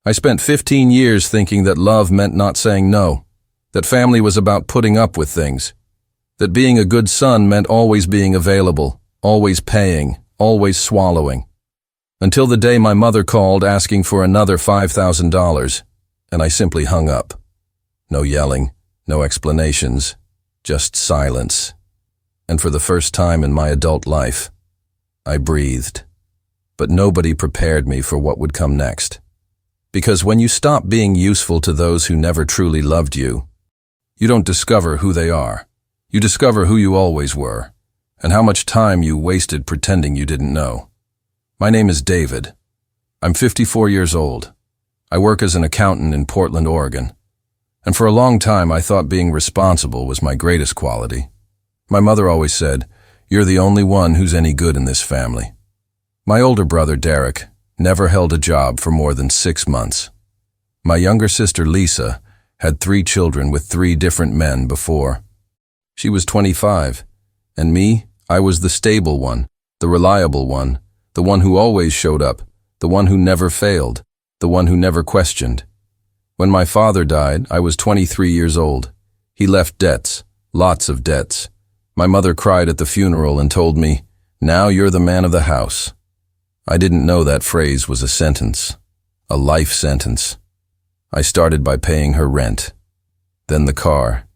I spent 15 years thinking that love meant not saying no, that family was about putting up with things, that being a good son meant always being available, always paying, always swallowing. Until the day my mother called asking for another $5,000, and I simply hung up. No yelling, no explanations, just silence. And for the first time in my adult life, I breathed. But nobody prepared me for what would come next. Because when you stop being useful to those who never truly loved you, you don't discover who they are. You discover who you always were, and how much time you wasted pretending you didn't know. My name is David. I'm 54 years old. I work as an accountant in Portland, Oregon. And for a long time I thought being responsible was my greatest quality. My mother always said, "You're the only one who's any good in this family." My older brother, Derek, never held a job for more than 6 months. My younger sister, Lisa, had 3 children with 3 different men before. She was 25, and me, I was the stable one, the reliable one, the one who always showed up, the one who never failed, the one who never questioned. When my father died, I was 23 years old. He left debts, lots of debts. My mother cried at the funeral and told me, "Now you're the man of the house." I didn't know that phrase was a sentence, a life sentence. I started by paying her rent, then the car,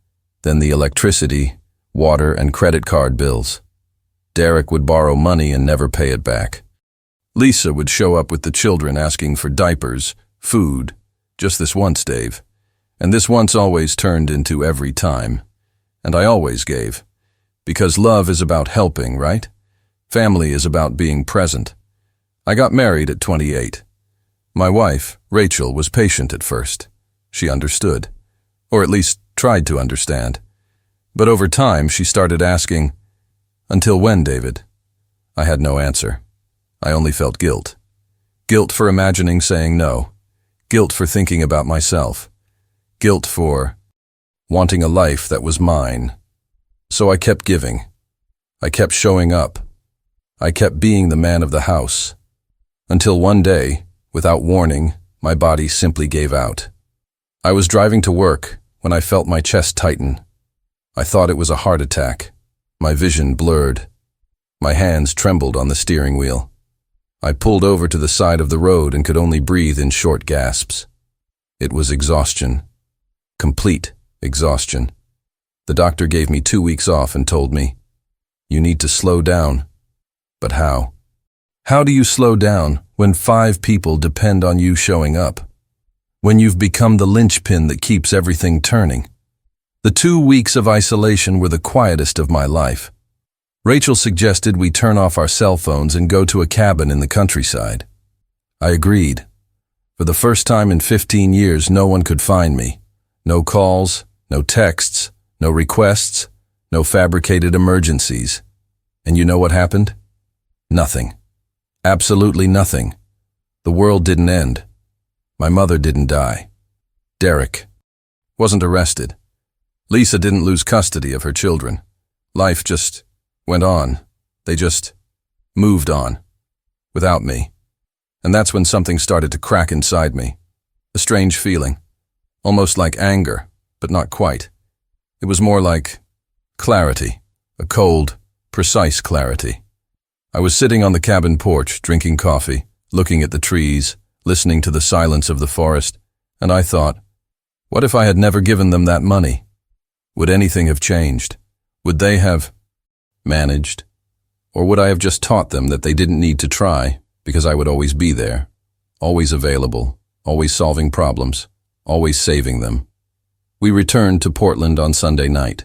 then the electricity, water, and credit card bills. Derek would borrow money and never pay it back. Lisa would show up with the children asking for diapers, food, just this once, Dave. And this once always turned into every time. And I always gave. Because love is about helping, right? Family is about being present. I got married at 28. My wife, Rachel, was patient at first. She understood, or at least tried to understand. But over time, she started asking, "Until when, David?" I had no answer. I only felt guilt. Guilt for imagining saying no. Guilt for thinking about myself. Guilt for wanting a life that was mine. So I kept giving. I kept showing up. I kept being the man of the house. Until one day, without warning, my body simply gave out. I was driving to work when I felt my chest tighten. I thought it was a heart attack. My vision blurred. My hands trembled on the steering wheel. I pulled over to the side of the road and could only breathe in short gasps. It was exhaustion. Complete exhaustion. The doctor gave me 2 weeks off and told me, "You need to slow down." But how? How do you slow down when 5 people depend on you showing up? When you've become the linchpin that keeps everything turning? The 2 weeks of isolation were the quietest of my life. Rachel suggested we turn off our cell phones and go to a cabin in the countryside. I agreed. For the first time in 15 years, no one could find me. No calls, no texts, no requests, no fabricated emergencies. And you know what happened? Nothing. Absolutely nothing. The world didn't end. My mother didn't die. Derek wasn't arrested. Lisa didn't lose custody of her children. Life just went on. They just moved on. Without me. And that's when something started to crack inside me. A strange feeling. Almost like anger, but not quite. It was more like clarity. A cold, precise clarity. I was sitting on the cabin porch, drinking coffee, looking at the trees, listening to the silence of the forest, and I thought, what if I had never given them that money? Would anything have changed? Would they have managed? Or would I have just taught them that they didn't need to try, because I would always be there, always available, always solving problems, always saving them? We returned to Portland on Sunday night.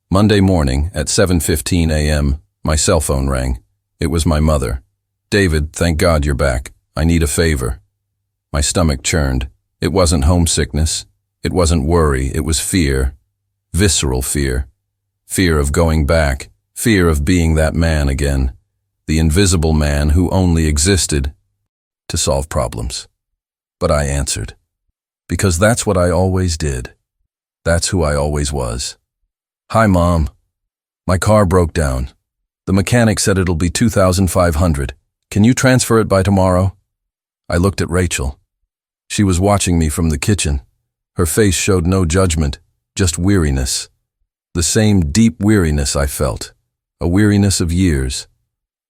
Monday morning at 7:15 a.m., my cell phone rang. It was my mother. "David, thank God you're back. I need a favor." My stomach churned. It wasn't homesickness. It wasn't worry. It was fear. Visceral fear. Fear of going back. Fear of being that man again. The invisible man who only existed to solve problems. But I answered. Because that's what I always did. That's who I always was. "Hi, Mom. My car broke down. The mechanic said it'll be $2,500. Can you transfer it by tomorrow?" I looked at Rachel. She was watching me from the kitchen. Her face showed no judgment, just weariness. The same deep weariness I felt, a weariness of years.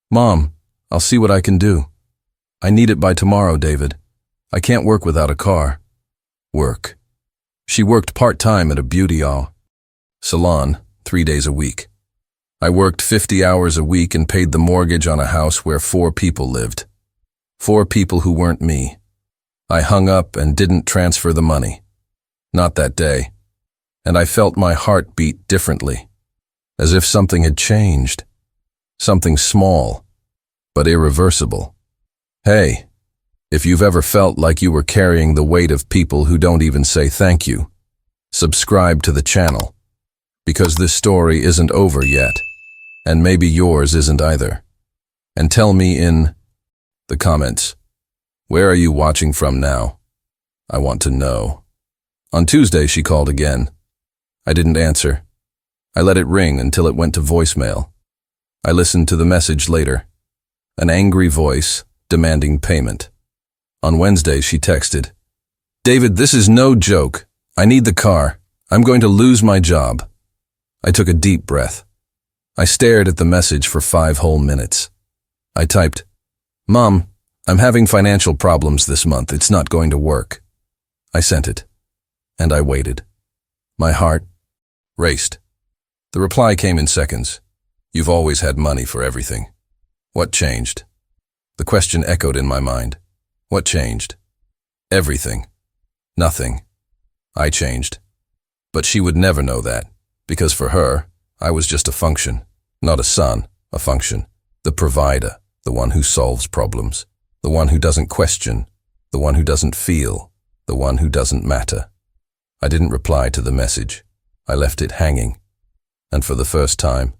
"Mom, I'll see what I can do. I need it by tomorrow, David. I can't work without a car." Work. She worked part-time at a beauty salon, 3 days a week. I worked 50 hours a week and paid the mortgage on a house where 4 people lived. 4 people who weren't me. I hung up and didn't transfer the money. Not that day. And I felt my heart beat differently, as if something had changed. Something small, but irreversible. Hey, if you've ever felt like you were carrying the weight of people who don't even say thank you, subscribe to the channel, because this story isn't over yet, and maybe yours isn't either. And tell me in the comments, where are you watching from now? I want to know. On Tuesday, she called again. I didn't answer. I let it ring until it went to voicemail. I listened to the message later. An angry voice demanding payment. On Wednesday, she texted, "David, this is no joke. I need the car. I'm going to lose my job." I took a deep breath. I stared at the message for 5 whole minutes. I typed, "Mom, I'm having financial problems this month. It's not going to work." I sent it, and I waited. My heart raced. The reply came in seconds. "You've always had money for everything. What changed?" The question echoed in my mind. What changed? Everything. Nothing. I changed. But she would never know that, because for her, I was just a function, not a son, a function. The provider, the one who solves problems, the one who doesn't question, the one who doesn't feel, the one who doesn't matter. I didn't reply to the message. I left it hanging. And for the first time,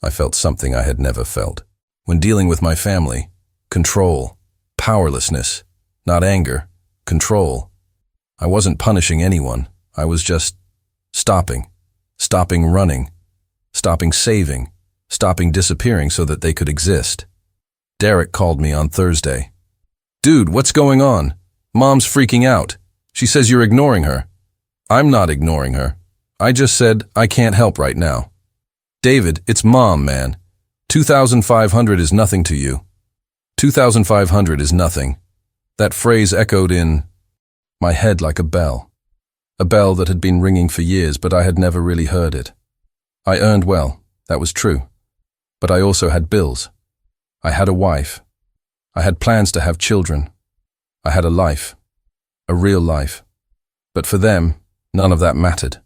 I felt something I had never felt. When dealing with my family, control, powerlessness, not anger, control. I wasn't punishing anyone. I was just stopping running, stopping saving, stopping disappearing so that they could exist. Derek called me on Thursday. "Dude, what's going on? Mom's freaking out. She says you're ignoring her." "I'm not ignoring her. I just said I can't help right now." "David, it's Mom, man. 2,500 is nothing to you." 2,500 is nothing. That phrase echoed in my head like a bell that had been ringing for years, but I had never really heard it. I earned well, that was true. But I also had bills. I had a wife. I had plans to have children. I had a life, a real life. But for them, none of that mattered.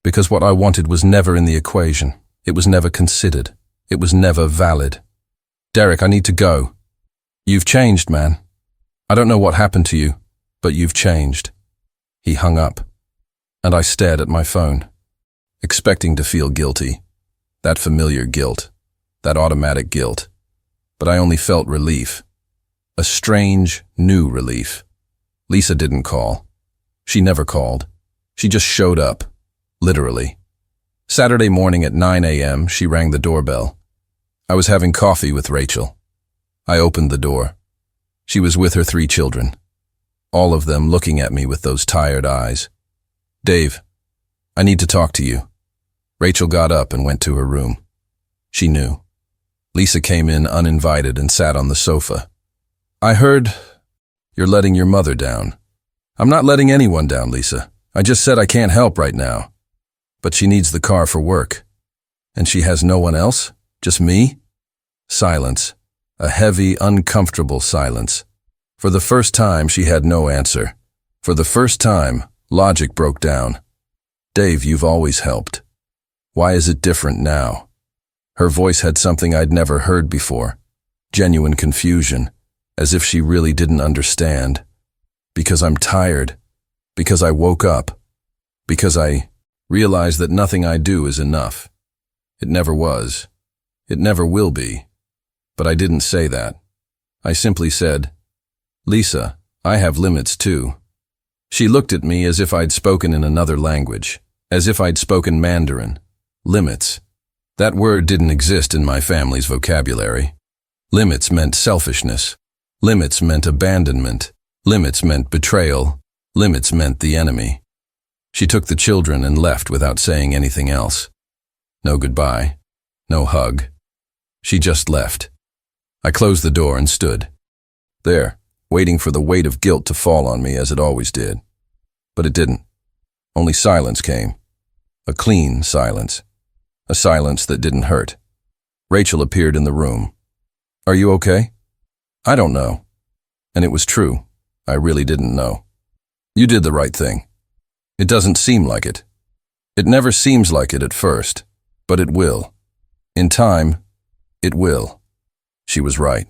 Because what I wanted was never in the equation. It was never considered. It was never valid. "Derek, I need to go." "You've changed, man. I don't know what happened to you, but you've changed." He hung up, and I stared at my phone, expecting to feel guilty. That familiar guilt, that automatic guilt. But I only felt relief. A strange, new relief. Lisa didn't call. She never called. She just showed up, literally. Saturday morning at 9 a.m., she rang the doorbell. I was having coffee with Rachel. I opened the door. She was with her 3 children, all of them looking at me with those tired eyes. "Dave, I need to talk to you." Rachel got up and went to her room. She knew. Lisa came in uninvited and sat on the sofa. "I heard you're letting your mother down." "I'm not letting anyone down, Lisa. I just said I can't help right now." "But she needs the car for work." "And she has no one else? Just me?" Silence. A heavy, uncomfortable silence. For the first time, she had no answer. For the first time, logic broke down. "Dave, you've always helped. Why is it different now?" Her voice had something I'd never heard before. Genuine confusion, as if she really didn't understand. "Because I'm tired. Because I woke up. Because I realized that nothing I do is enough. It never was. It never will be. But I didn't say that. I simply said, "Lisa, I have limits too." She looked at me as if I'd spoken in another language, as if I'd spoken Mandarin. Limits. That word didn't exist in my family's vocabulary. Limits meant selfishness. Limits meant abandonment. Limits meant betrayal. Limits meant the enemy. She took the children and left without saying anything else. No goodbye. No hug. She just left. I closed the door and stood there, waiting for the weight of guilt to fall on me as it always did. But it didn't. Only silence came. A clean silence. A silence that didn't hurt. Rachel appeared in the room. "Are you okay?" "I don't know." And it was true. I really didn't know. "You did the right thing." "It doesn't seem like it." "It never seems like it at first, but it will. In time, it will." She was right.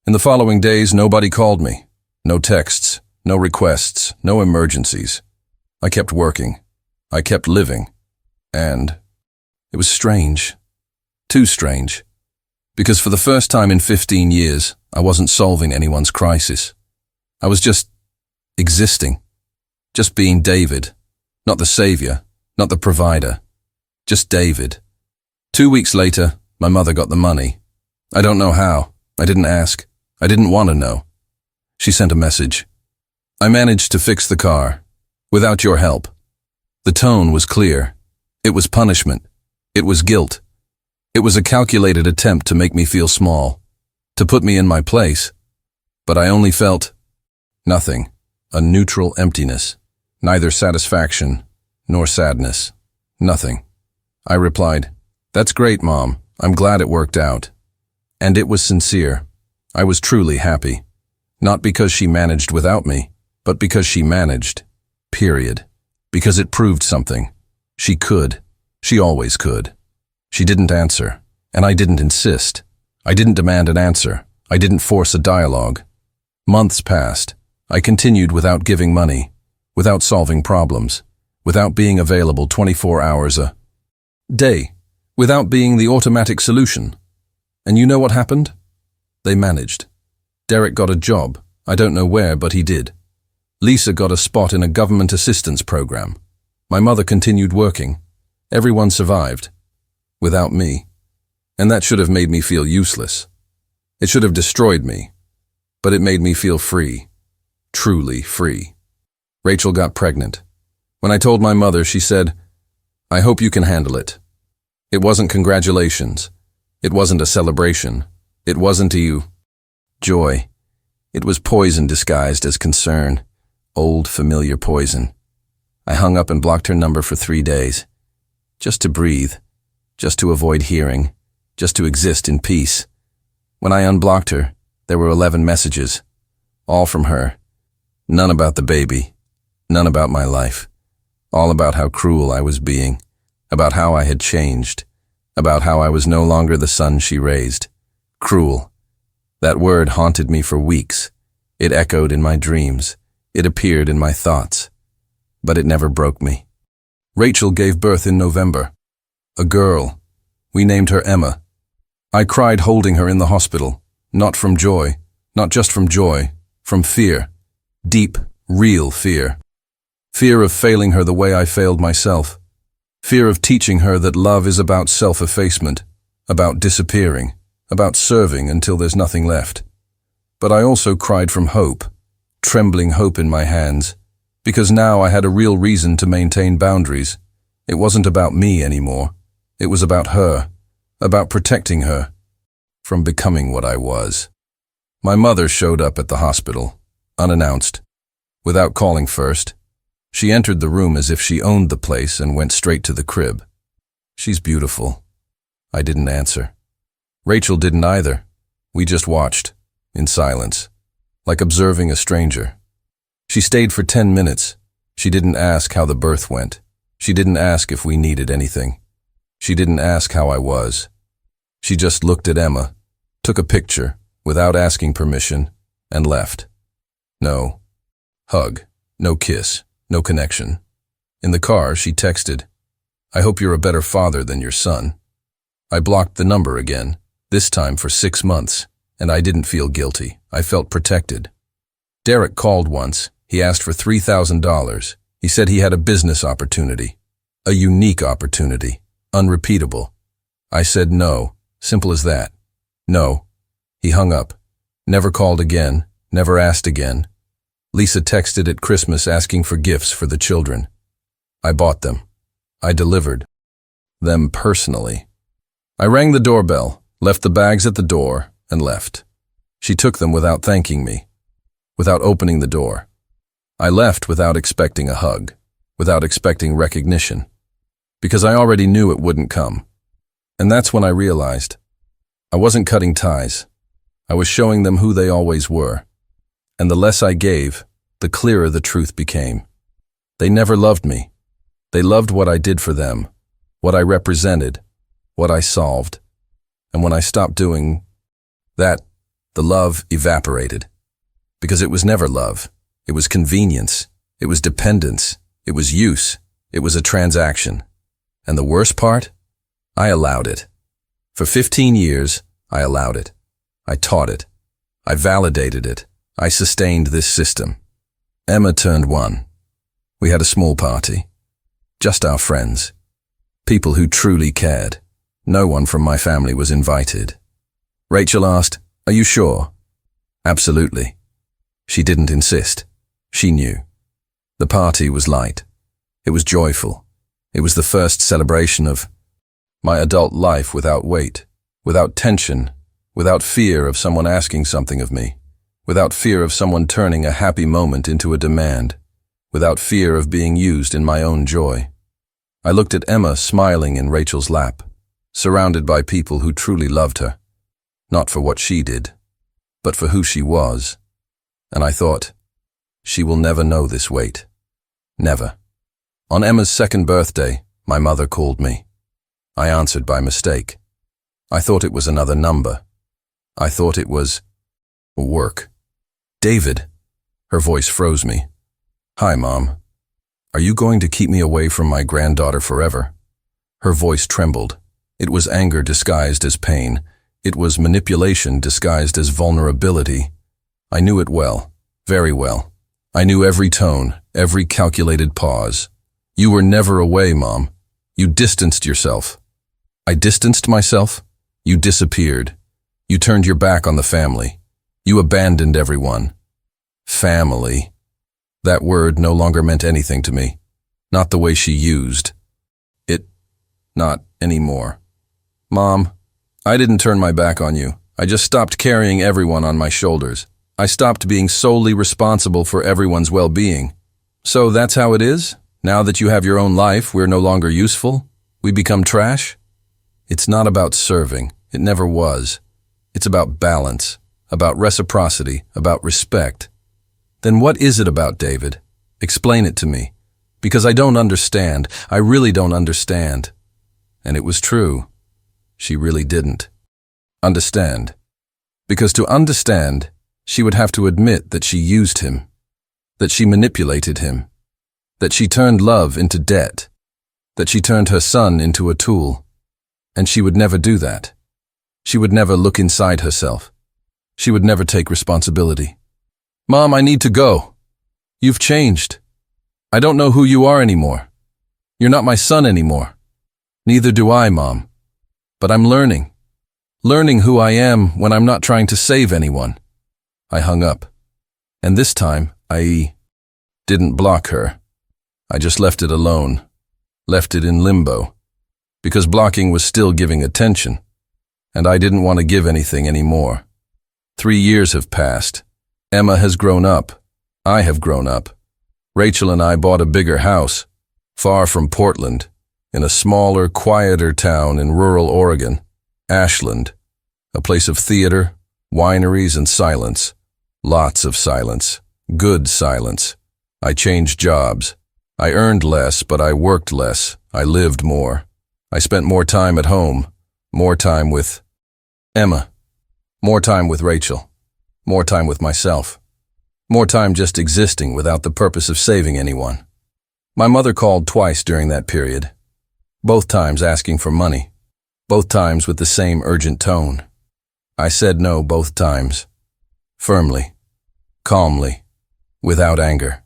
In the following days, nobody called me. No texts, no requests, no emergencies. I kept working. I kept living. And it was strange. Too strange. Because for the first time in 15 years, I wasn't solving anyone's crisis. I was just existing. Just being David. Not the savior, not the provider. Just David. 2 weeks later, my mother got the money. I don't know how. I didn't ask. I didn't want to know. She sent a message. "I managed to fix the car. Without your help." The tone was clear. It was punishment. It was guilt. It was a calculated attempt to make me feel small, to put me in my place. But I only felt nothing, a neutral emptiness, neither satisfaction nor sadness, nothing. I replied, "That's great, Mom. I'm glad it worked out." And it was sincere. I was truly happy. Not because she managed without me, but because she managed. Period. Because it proved something. She could. She always could. She didn't answer, and I didn't insist. I didn't demand an answer. I didn't force a dialogue. Months passed. I continued without giving money, without solving problems, without being available 24 hours a day, without being the automatic solution. And you know what happened? They managed. Derek got a job. I don't know where, but he did. Lisa got a spot in a government assistance program. My mother continued working. Everyone survived. Without me. And that should have made me feel useless. It should have destroyed me. But it made me feel free. Truly free. Rachel got pregnant. When I told my mother, she said, "I hope you can handle it." It wasn't congratulations. It wasn't a celebration. It wasn't joy. It was poison disguised as concern. Old, familiar poison. I hung up and blocked her number for 3 days. Just to breathe. Just to avoid hearing. Just to exist in peace. When I unblocked her, there were 11 messages. All from her. None about the baby. None about my life. All about how cruel I was being. About how I had changed. About how I was no longer the son she raised. Cruel. That word haunted me for weeks. It echoed in my dreams. It appeared in my thoughts. But it never broke me. Rachel gave birth in November. A girl. We named her Emma. I cried holding her in the hospital. Not from joy. Not just from joy. From fear. Deep, real fear. Fear of failing her the way I failed myself. Fear of teaching her that love is about self-effacement, about disappearing, about serving until there's nothing left. But I also cried from hope, trembling hope in my hands, because now I had a real reason to maintain boundaries. It wasn't about me anymore. It was about her, about protecting her from becoming what I was. My mother showed up at the hospital, unannounced, without calling first. She entered the room as if she owned the place and went straight to the crib. She's beautiful. I didn't answer. Rachel didn't either. We just watched, in silence, like observing a stranger. She stayed for 10 minutes. She didn't ask how the birth went. She didn't ask if we needed anything. She didn't ask how I was. She just looked at Emma, took a picture, without asking permission, and left. No hug, no kiss, no connection. In the car, she texted, "I hope you're a better father than your son." I blocked the number again, this time for 6 months, and I didn't feel guilty. I felt protected. Derek called once. He asked for $3,000. He said he had a business opportunity, a unique opportunity, unrepeatable. I said no, simple as that. No. He hung up, never called again, never asked again. Lisa texted at Christmas asking for gifts for the children. I bought them. I delivered them personally. I rang the doorbell, left the bags at the door, and left. She took them without thanking me, without opening the door. I left without expecting a hug, without expecting recognition, because I already knew it wouldn't come. And that's when I realized I wasn't cutting ties. I was showing them who they always were. And the less I gave, the clearer the truth became. They never loved me. They loved what I did for them, what I represented, what I solved. And when I stopped doing that, the love evaporated. Because it was never love. It was convenience. It was dependence. It was use. It was a transaction. And the worst part? I allowed it. For 15 years, I allowed it. I taught it. I validated it. I sustained this system. Emma turned 1. We had a small party. Just our friends. People who truly cared. No one from my family was invited. Rachel asked, "Are you sure?" Absolutely. She didn't insist. She knew. The party was light. It was joyful. It was the first celebration of my adult life without weight, without tension, without fear of someone asking something of me, without fear of someone turning a happy moment into a demand, without fear of being used in my own joy. I looked at Emma smiling in Rachel's lap, surrounded by people who truly loved her, not for what she did, but for who she was. And I thought, she will never know this weight. Never. On Emma's 2nd birthday, my mother called me. I answered by mistake. I thought it was another number. I thought it was work. "David." Her voice froze me. "Hi, Mom. Are you going to keep me away from my granddaughter forever?" Her voice trembled. It was anger disguised as pain. It was manipulation disguised as vulnerability. I knew it well, very well. I knew every tone, every calculated pause. "You were never away, Mom. You distanced yourself." I distanced myself? You disappeared. You turned your back on the family. You abandoned everyone. Family. That word no longer meant anything to me. Not the way she used it. Not anymore. "Mom, I didn't turn my back on you. I just stopped carrying everyone on my shoulders. I stopped being solely responsible for everyone's well-being." "So that's how it is? Now that you have your own life, we're no longer useful? We become trash?" It's not about serving. It never was. It's about balance, about reciprocity, about respect. Then what is it about, David? Explain it to me. Because I don't understand. I really don't understand. And it was true. She really didn't understand. Because to understand, she would have to admit that she used him, that she manipulated him, that she turned love into debt, that she turned her son into a tool. And she would never do that. She would never look inside herself. She would never take responsibility. "Mom, I need to go. You've changed. I don't know who you are anymore. You're not my son anymore. Neither do I, Mom. But I'm learning. Learning who I am when I'm not trying to save anyone." I hung up. And this time, I didn't block her. I just left it alone. Left it in limbo. Because blocking was still giving attention. And I didn't want to give anything anymore. 3 years have passed. Emma has grown up. I have grown up. Rachel and I bought a bigger house, far from Portland, in a smaller, quieter town in rural Oregon, Ashland, a place of theater, wineries, and silence. Lots of silence. Good silence. I changed jobs. I earned less, but I worked less. I lived more. I spent more time at home, more time with Emma, more time with Rachel, more time with myself, more time just existing without the purpose of saving anyone. My mother called twice during that period, both times asking for money, both times with the same urgent tone. I said no both times, firmly, calmly, without anger.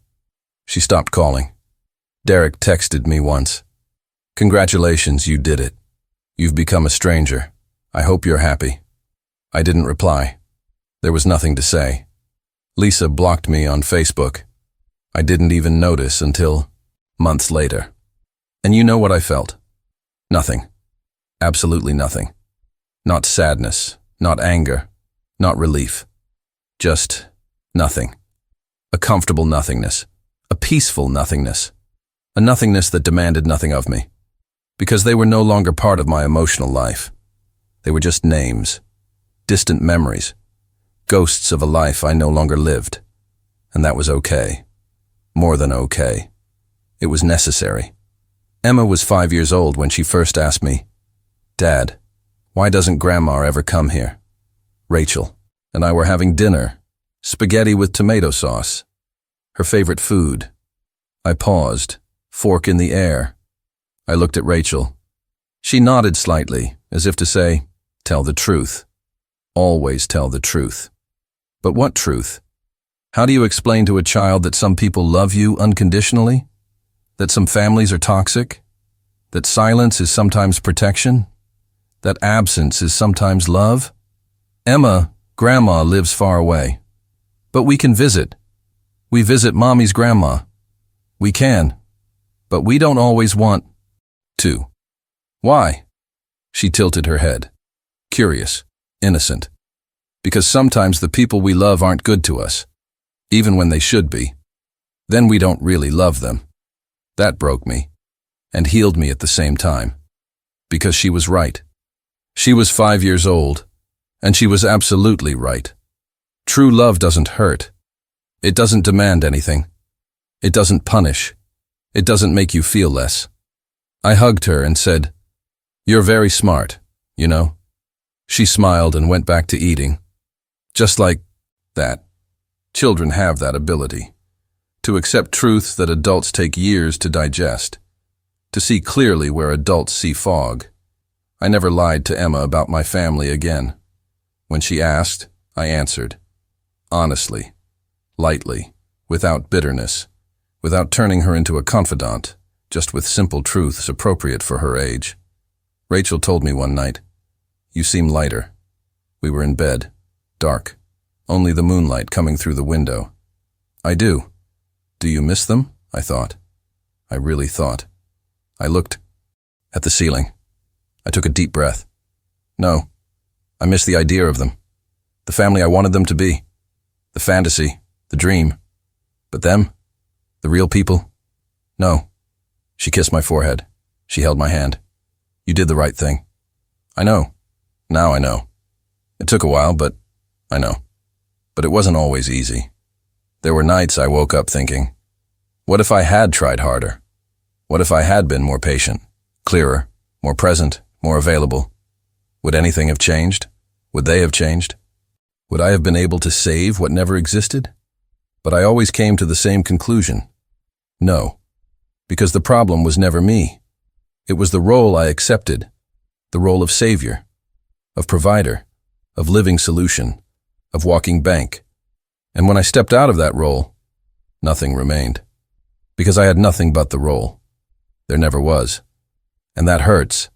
She stopped calling. Derek texted me once. "Congratulations, you did it. You've become a stranger. I hope you're happy." I didn't reply. There was nothing to say. Lisa blocked me on Facebook. I didn't even notice until months later. And you know what I felt? Nothing. Absolutely nothing. Not sadness, not anger, not relief. Just nothing. A comfortable nothingness. A peaceful nothingness. A nothingness that demanded nothing of me. Because they were no longer part of my emotional life. They were just names. Distant memories. Ghosts of a life I no longer lived. And that was okay. More than okay. It was necessary. Emma was 5 years old when she first asked me, "Dad, why doesn't Grandma ever come here?" Rachel and I were having dinner, spaghetti with tomato sauce, her favorite food. I paused, fork in the air. I looked at Rachel. She nodded slightly, as if to say, "Tell the truth. Always tell the truth." But what truth? How do you explain to a child that some people love you unconditionally? That some families are toxic? That silence is sometimes protection? That absence is sometimes love? Emma, Grandma, lives far away. But we can visit. We visit Mommy's grandma. We can. But we don't always want to. Why? She tilted her head. Curious, innocent. Because sometimes the people we love aren't good to us, even when they should be. Then we don't really love them. That broke me, and healed me at the same time. Because she was right. She was 5 years old, and she was absolutely right. True love doesn't hurt. It doesn't demand anything. It doesn't punish. It doesn't make you feel less. I hugged her and said, "You're very smart, you know." She smiled and went back to eating. Just like that. Children have that ability. To accept truths that adults take years to digest. To see clearly where adults see fog. I never lied to Emma about my family again. When she asked, I answered. Honestly. Lightly. Without bitterness. Without turning her into a confidant. Just with simple truths appropriate for her age. Rachel told me one night, "You seem lighter." We were in bed. Dark. Only the moonlight coming through the window. I do. Do you miss them? I thought. I really thought. I looked at the ceiling. I took a deep breath. No. I miss the idea of them. The family I wanted them to be. The fantasy. The dream. But them? The real people? No. She kissed my forehead. She held my hand. You did the right thing. I know. Now I know. It took a while, but I know. But it wasn't always easy. There were nights I woke up thinking, what if I had tried harder? What if I had been more patient, clearer, more present, more available? Would anything have changed? Would they have changed? Would I have been able to save what never existed? But I always came to the same conclusion. No. Because the problem was never me. It was the role I accepted. The role of savior, of provider, of living solution, of walking bank. And when I stepped out of that role, nothing remained. Because I had nothing but the role. There never was. And that hurts.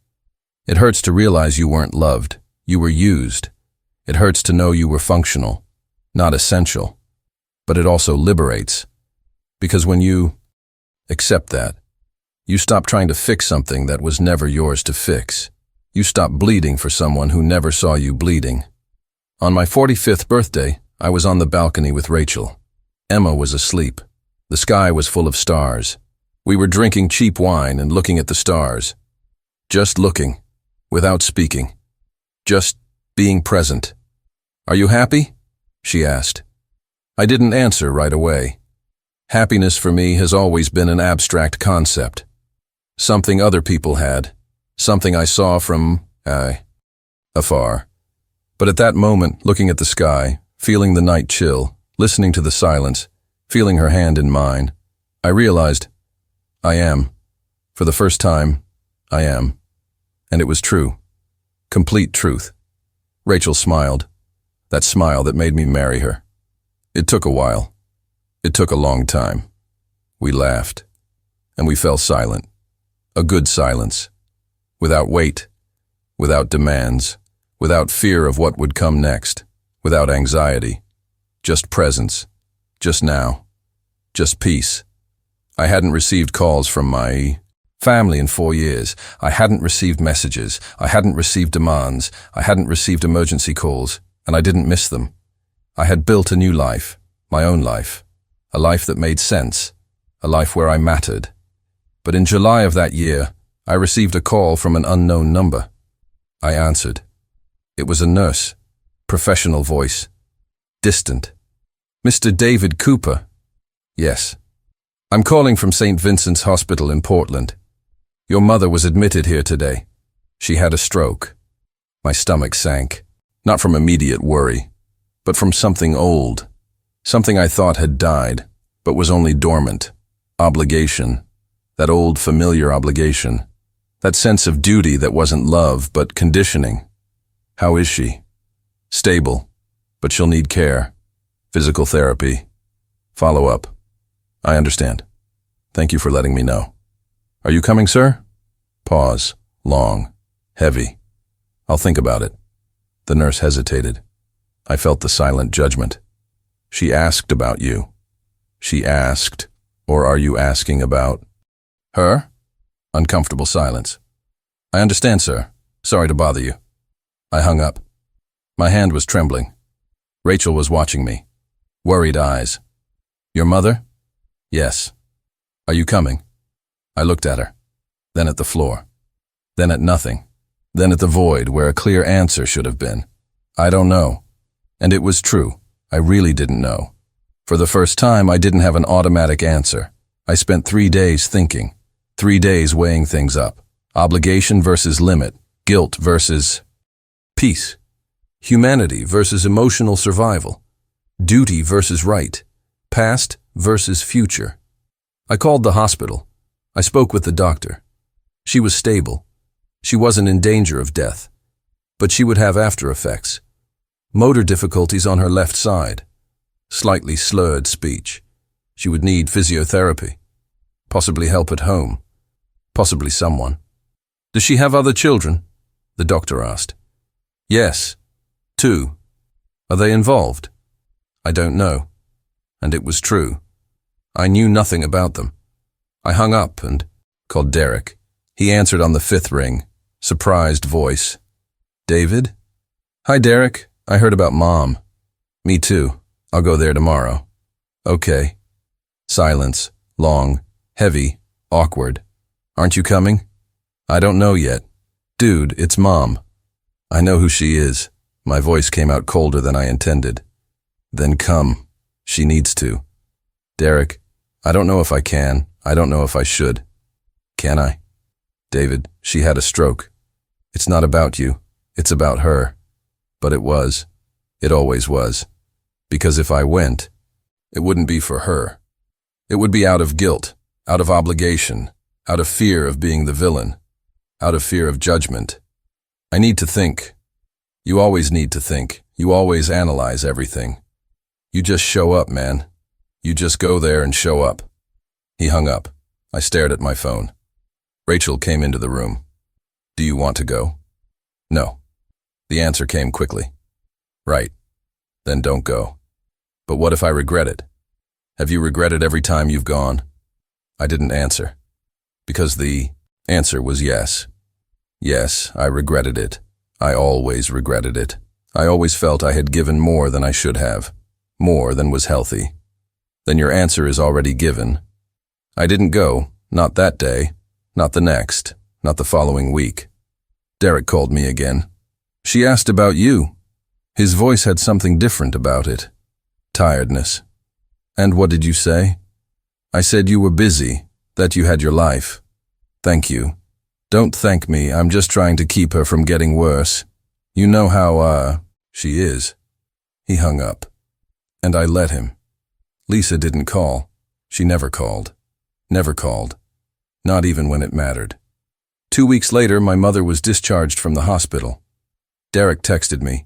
It hurts to realize you weren't loved. You were used. It hurts to know you were functional, not essential. But it also liberates. Because when you accept that, you stop trying to fix something that was never yours to fix. You stop bleeding for someone who never saw you bleeding. On my 45th birthday, I was on the balcony with Rachel. Emma was asleep. The sky was full of stars. We were drinking cheap wine and looking at the stars. Just looking, without speaking. Just being present. Are you happy? She asked. I didn't answer right away. Happiness for me has always been an abstract concept. Something other people had. Something I saw from, afar. But at that moment, looking at the sky, feeling the night chill, listening to the silence, feeling her hand in mine, I realized, I am. For the first time, I am. And it was true. Complete truth. Rachel smiled. That smile that made me marry her. It took a while. It took a long time. We laughed. And we fell silent. A good silence. Without weight. Without demands. Without fear of what would come next. Without anxiety. Just presence. Just now. Just peace. I hadn't received calls from my family in 4 years. I hadn't received messages. I hadn't received demands. I hadn't received emergency calls, and I didn't miss them. I had built a new life, my own life, a life that made sense, a life where I mattered. But in July of that year, I received a call from an unknown number. I answered. It was a nurse, professional voice, distant. Mr. David Cooper. Yes. I'm calling from St. Vincent's Hospital in Portland. Your mother was admitted here today. She had a stroke. My stomach sank, not from immediate worry, but from something old, something I thought had died, but was only dormant. Obligation. That old familiar obligation. That sense of duty that wasn't love, but conditioning. How is she? Stable, but she'll need care. Physical therapy. Follow up. I understand. Thank you for letting me know. Are you coming, sir? Pause. Long. Heavy. I'll think about it. The nurse hesitated. I felt the silent judgment. She asked about you. She asked, or are you asking about her? Uncomfortable silence. I understand, sir. Sorry to bother you. I hung up. My hand was trembling. Rachel was watching me. Worried eyes. Your mother? Yes. Are you coming? I looked at her, then at the floor, then at nothing, then at the void where a clear answer should have been. I don't know. And it was true. I really didn't know. For the first time, I didn't have an automatic answer. I spent 3 days thinking, 3 days weighing things up. Obligation versus limit, guilt versus peace, humanity versus emotional survival, duty versus right, past versus future. I called the hospital. I spoke with the doctor. She was stable. She wasn't in danger of death, but she would have after effects. Motor difficulties on her left side, slightly slurred speech. She would need physiotherapy, possibly help at home, possibly someone. Does she have other children? The doctor asked. Yes, 2. Are they involved? I don't know. And it was true. I knew nothing about them. I hung up and called Derek. He answered on the 5th ring, surprised voice. David? Hi, Derek. I heard about Mom. Me too. I'll go there tomorrow. Okay. Silence. Long. Heavy. Awkward. Aren't you coming? I don't know yet. Dude, it's Mom. I know who she is. My voice came out colder than I intended. Then come. She needs to. Derek, I don't know if I can. I don't know if I should. Can I? David, she had a stroke. It's not about you. It's about her. But it was. It always was. Because if I went, it wouldn't be for her. It would be out of guilt, out of obligation, out of fear of being the villain, out of fear of judgment. I need to think. You always need to think. You always analyze everything. You just show up, man. You just go there and show up. He hung up. I stared at my phone. Rachel came into the room. Do you want to go? No. The answer came quickly. Right. Then don't go. But what if I regret it? Have you regretted every time you've gone? I didn't answer. Because the answer was yes. Yes, I regretted it. I always regretted it. I always felt I had given more than I should have. More than was healthy. Then your answer is already given. I didn't go. Not that day. Not the next. Not the following week. Derek called me again. She asked about you. His voice had something different about it. Tiredness. And what did you say? I said you were busy, that you had your life. Thank you. Don't thank me, I'm just trying to keep her from getting worse. You know how, she is. He hung up. And I let him. Lisa didn't call. She never called. Never called. Not even when it mattered. 2 weeks later, my mother was discharged from the hospital. Derek texted me.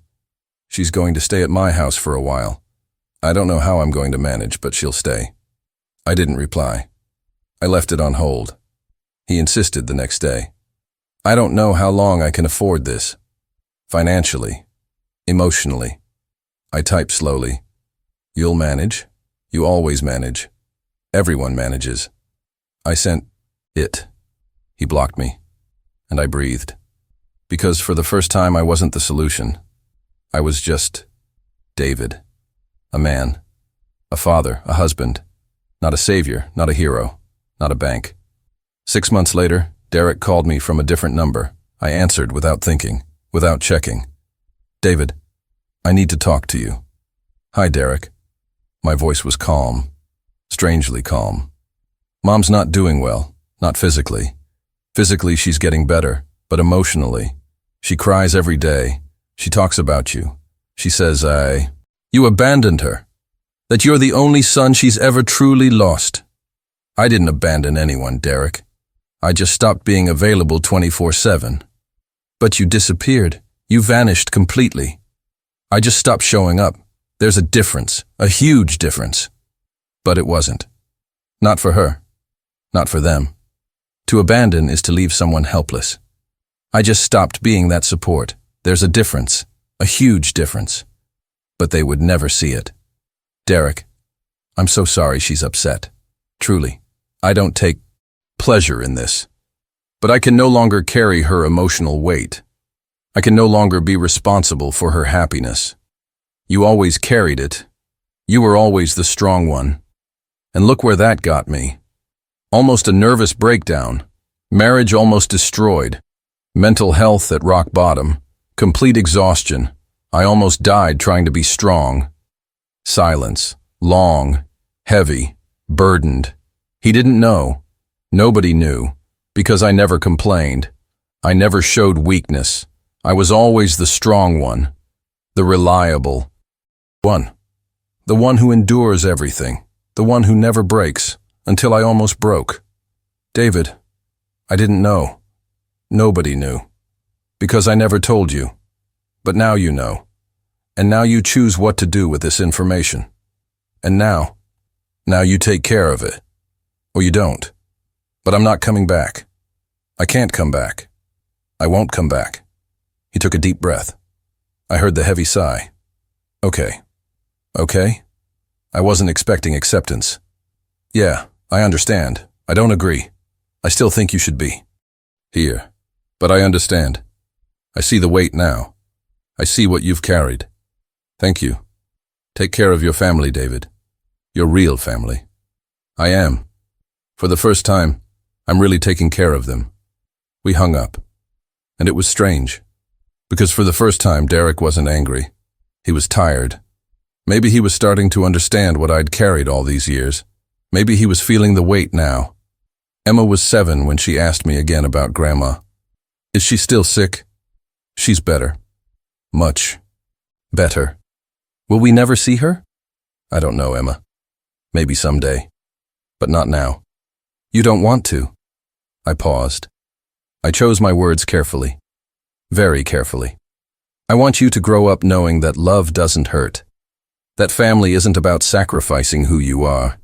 She's going to stay at my house for a while. I don't know how I'm going to manage, but she'll stay. I didn't reply. I left it on hold. He insisted the next day. I don't know how long I can afford this. Financially. Emotionally. I typed slowly. You'll manage. You always manage. Everyone manages. I sent it. He blocked me, and I breathed. Because for the first time I wasn't the solution. I was just David. A man. A father. A husband. Not a savior. Not a hero. Not a bank. 6 months later, Derek called me from a different number. I answered without thinking, without checking. David, I need to talk to you. Hi, Derek. My voice was calm. Strangely calm. Mom's not doing well. Not physically. Physically, she's getting better, but emotionally. She cries every day. She talks about you. She says, you abandoned her. That you're the only son she's ever truly lost. I didn't abandon anyone, Derek. I just stopped being available 24/7. But you disappeared. You vanished completely. I just stopped showing up. There's a difference, a huge difference. But it wasn't. Not for her. Not for them. To abandon is to leave someone helpless. I just stopped being that support. There's a difference, a huge difference. But they would never see it. Derek, I'm so sorry she's upset. Truly, I don't take pleasure in this. But I can no longer carry her emotional weight. I can no longer be responsible for her happiness. You always carried it. You were always the strong one. And look where that got me. Almost a nervous breakdown. Marriage almost destroyed. Mental health at rock bottom. Complete exhaustion. I almost died trying to be strong. Silence. Long. Heavy. Burdened. He didn't know. Nobody knew. Because I never complained. I never showed weakness. I was always the strong one. The reliable one. The one who endures everything. The one who never breaks. Until I almost broke. David, I didn't know. Nobody knew. Because I never told you. But now you know. And now you choose what to do with this information. And now you take care of it. Or you don't. But I'm not coming back. I can't come back. I won't come back. He took a deep breath. I heard the heavy sigh. Okay. Okay? I wasn't expecting acceptance. Yeah, I understand. I don't agree. I still think you should be here. But I understand. I see the weight now. I see what you've carried. Thank you. Take care of your family, David. Your real family. I am. For the first time, I'm really taking care of them. We hung up. And it was strange. Because for the first time, Derek wasn't angry. He was tired. Maybe he was starting to understand what I'd carried all these years. Maybe he was feeling the weight now. Emma was 7 when she asked me again about Grandma. Is she still sick? She's better. Much better. Will we never see her? I don't know, Emma. Maybe someday. But not now. You don't want to. I paused. I chose my words carefully. Very carefully. I want you to grow up knowing that love doesn't hurt. That family isn't about sacrificing who you are.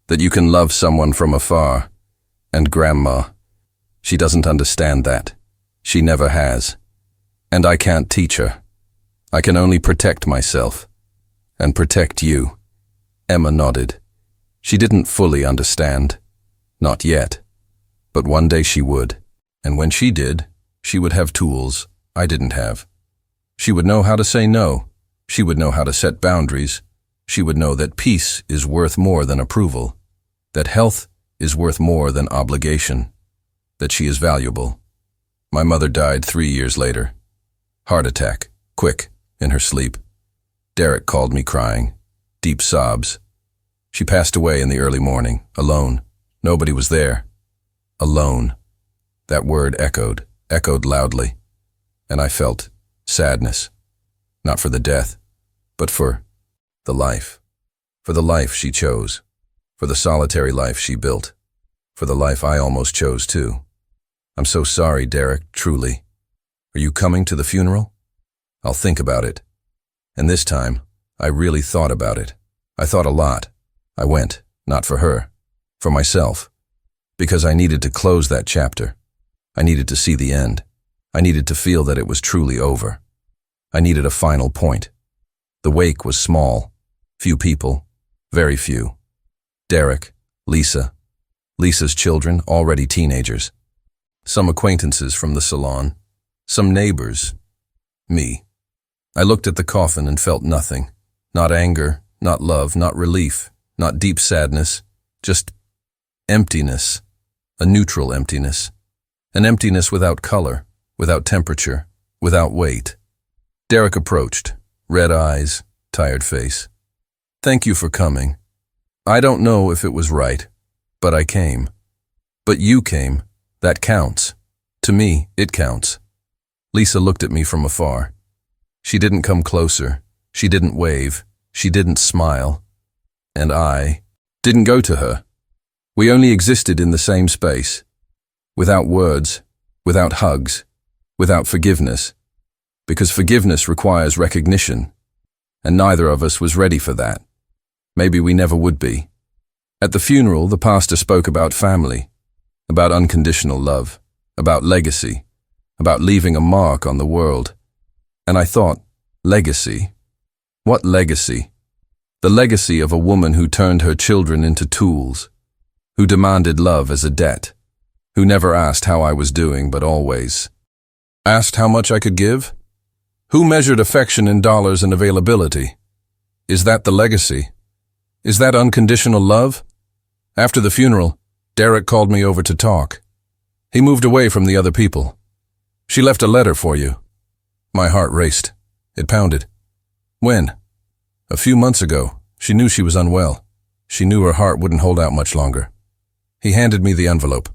That you can love someone from afar. And Grandma, she doesn't understand that. She never has. And I can't teach her. I can only protect myself. And protect you. Emma nodded. She didn't fully understand. Not yet. But one day she would. And when she did, she would have tools I didn't have. She would know how to say no. She would know how to set boundaries. She would know that peace is worth more than approval. That health is worth more than obligation. That she is valuable. My mother died 3 years later. Heart attack, quick, in her sleep. Derek called me crying. Deep sobs. She passed away in the early morning, alone. Nobody was there. Alone. That word echoed loudly. And I felt sadness. Not for the death, but for the life. For the life she chose. For the solitary life she built. For the life I almost chose too. I'm so sorry, Derek, truly. Are you coming to the funeral? I'll think about it. And this time, I really thought about it. I thought a lot. I went, not for her, for myself. Because I needed to close that chapter. I needed to see the end. I needed to feel that it was truly over. I needed a final point. The wake was small. Few people, very few. Derek, Lisa, Lisa's children, already teenagers. Some acquaintances from the salon, some neighbors. Me. I looked at the coffin and felt nothing. Not anger, not love, not relief, not deep sadness, just emptiness, a neutral emptiness. An emptiness without color, without temperature, without weight. Derek approached, red eyes, tired face. Thank you for coming. I don't know if it was right, but I came. But you came. That counts. To me, it counts. Lisa looked at me from afar. She didn't come closer. She didn't wave. She didn't smile. And I didn't go to her. We only existed in the same space. Without words, without hugs, without forgiveness. Because forgiveness requires recognition. And neither of us was ready for that. Maybe we never would be. At the funeral, the pastor spoke about family, about unconditional love, about legacy, about leaving a mark on the world. And I thought, legacy? What legacy? The legacy of a woman who turned her children into tools, who demanded love as a debt, who never asked how I was doing but always asked how much I could give? Who measured affection in dollars and availability? Is that the legacy? Is that unconditional love? After the funeral, Derek called me over to talk. He moved away from the other people. She left a letter for you. My heart raced. It pounded. When? A few months ago. She knew she was unwell. She knew her heart wouldn't hold out much longer. He handed me the envelope.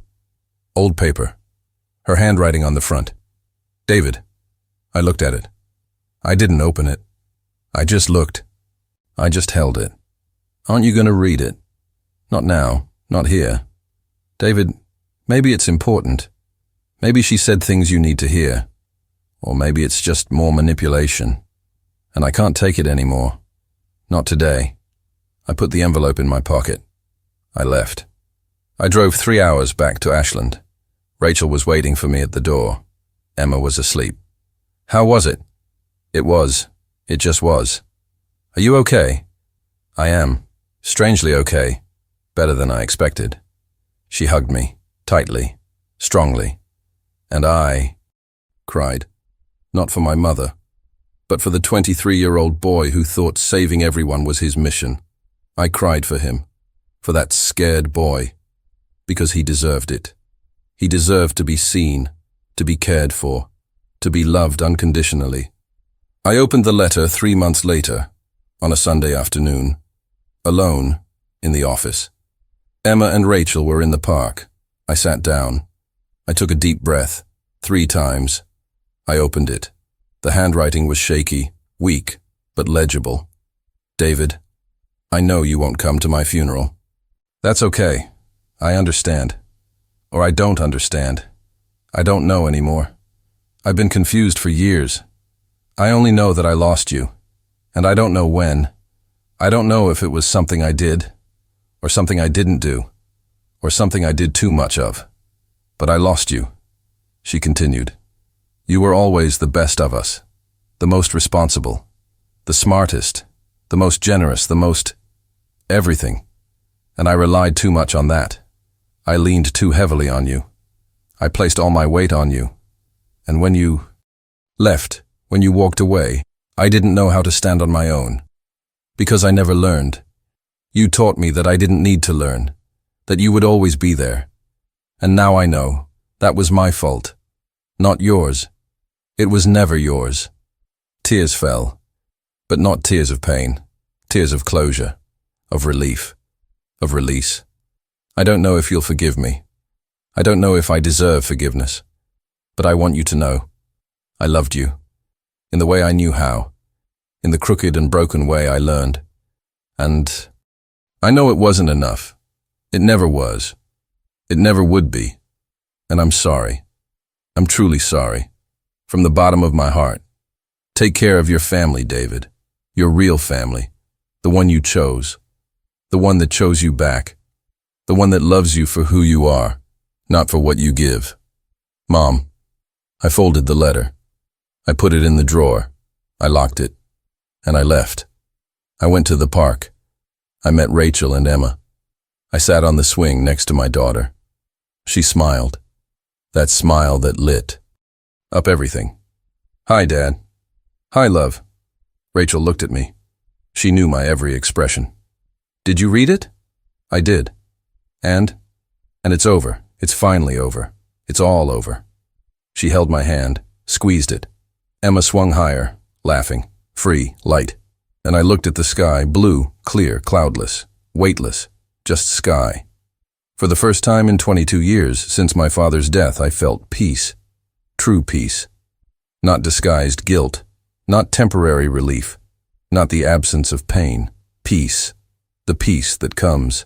Old paper. Her handwriting on the front. David. I looked at it. I didn't open it. I just looked. I just held it. Aren't you going to read it? Not now. Not here. David, maybe it's important. Maybe she said things you need to hear. Or maybe it's just more manipulation. And I can't take it anymore. Not today. I put the envelope in my pocket. I left. I drove 3 hours back to Ashland. Rachel was waiting for me at the door. Emma was asleep. How was it? It was. It just was. Are you okay? I am. Strangely okay. Better than I expected. She hugged me, tightly, strongly. And I cried. Not for my mother, but for the 23-year-old boy who thought saving everyone was his mission. I cried for him, for that scared boy, because he deserved it. He deserved to be seen, to be cared for, to be loved unconditionally. I opened the letter 3 months later, on a Sunday afternoon, alone, in the office. Emma and Rachel were in the park. I sat down. I took a deep breath, 3 times. I opened it. The handwriting was shaky, weak, but legible. David, I know you won't come to my funeral. That's okay. I understand. Or I don't understand. I don't know anymore. I've been confused for years. I only know that I lost you. And I don't know when. I don't know if it was something I did, or something I didn't do, or something I did too much of. But I lost you. She continued. You were always the best of us, the most responsible, the smartest, the most generous, the most everything. And I relied too much on that. I leaned too heavily on you. I placed all my weight on you. And when you left, when you walked away, I didn't know how to stand on my own. Because I never learned. You taught me that I didn't need to learn, that you would always be there. And now I know that was my fault, not yours. It was never yours. Tears fell, but not tears of pain, tears of closure, of relief, of release. I don't know if you'll forgive me. I don't know if I deserve forgiveness, but I want you to know I loved you, in the way I knew how, in the crooked and broken way I learned. And I know it wasn't enough. It never was. It never would be. And I'm sorry. I'm truly sorry. From the bottom of my heart. Take care of your family, David. Your real family. The one you chose. The one that chose you back. The one that loves you for who you are, not for what you give. Mom, I folded the letter. I put it in the drawer. I locked it. And I left. I went to the park. I met Rachel and Emma. I sat on the swing next to my daughter. She smiled. That smile that lit up everything. "Hi, Dad." "Hi, love." Rachel looked at me. She knew my every expression. "Did you read it?" "I did." And it's over. It's finally over. It's all over." She held my hand, squeezed it. Emma swung higher, laughing, free, light. And I looked at the sky, blue, clear, cloudless, weightless, just sky. For the first time in 22 years since my father's death, I felt peace. True peace. Not disguised guilt. Not temporary relief. Not the absence of pain. Peace. The peace that comes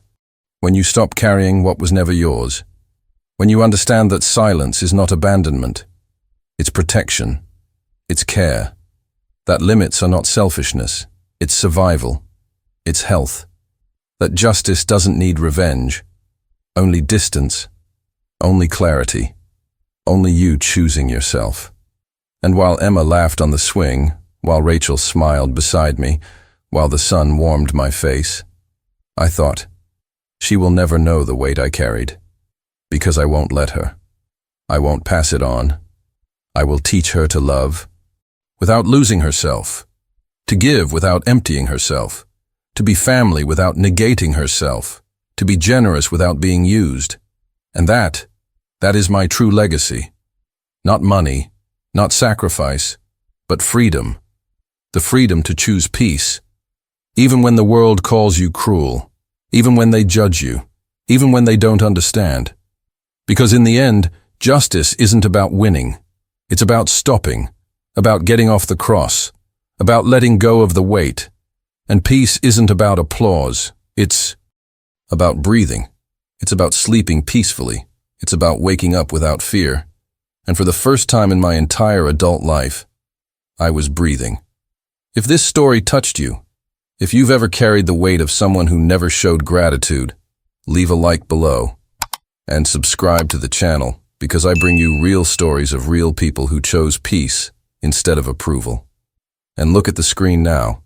when you stop carrying what was never yours. When you understand that silence is not abandonment. It's protection. It's care. That limits are not selfishness. It's survival. It's health. That justice doesn't need revenge. Only distance. Only clarity. Only you choosing yourself. And while Emma laughed on the swing, while Rachel smiled beside me, while the sun warmed my face, I thought, she will never know the weight I carried. Because I won't let her. I won't pass it on. I will teach her to love without losing herself, to give without emptying herself, to be family without negating herself, to be generous without being used. And that is my true legacy. Not money, not sacrifice, but freedom. The freedom to choose peace, even when the world calls you cruel, even when they judge you, even when they don't understand. Because in the end, justice isn't about winning. It's about stopping, about getting off the cross, about letting go of the weight. And peace isn't about applause. It's about breathing. It's about sleeping peacefully. It's about waking up without fear. And for the first time in my entire adult life, I was breathing. If this story touched you, if you've ever carried the weight of someone who never showed gratitude, leave a like below and subscribe to the channel, because I bring you real stories of real people who chose peace instead of approval. And look at the screen now.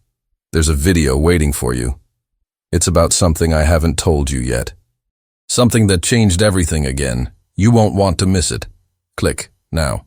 There's a video waiting for you. It's about something I haven't told you yet. Something that changed everything again. You won't want to miss it. Click now.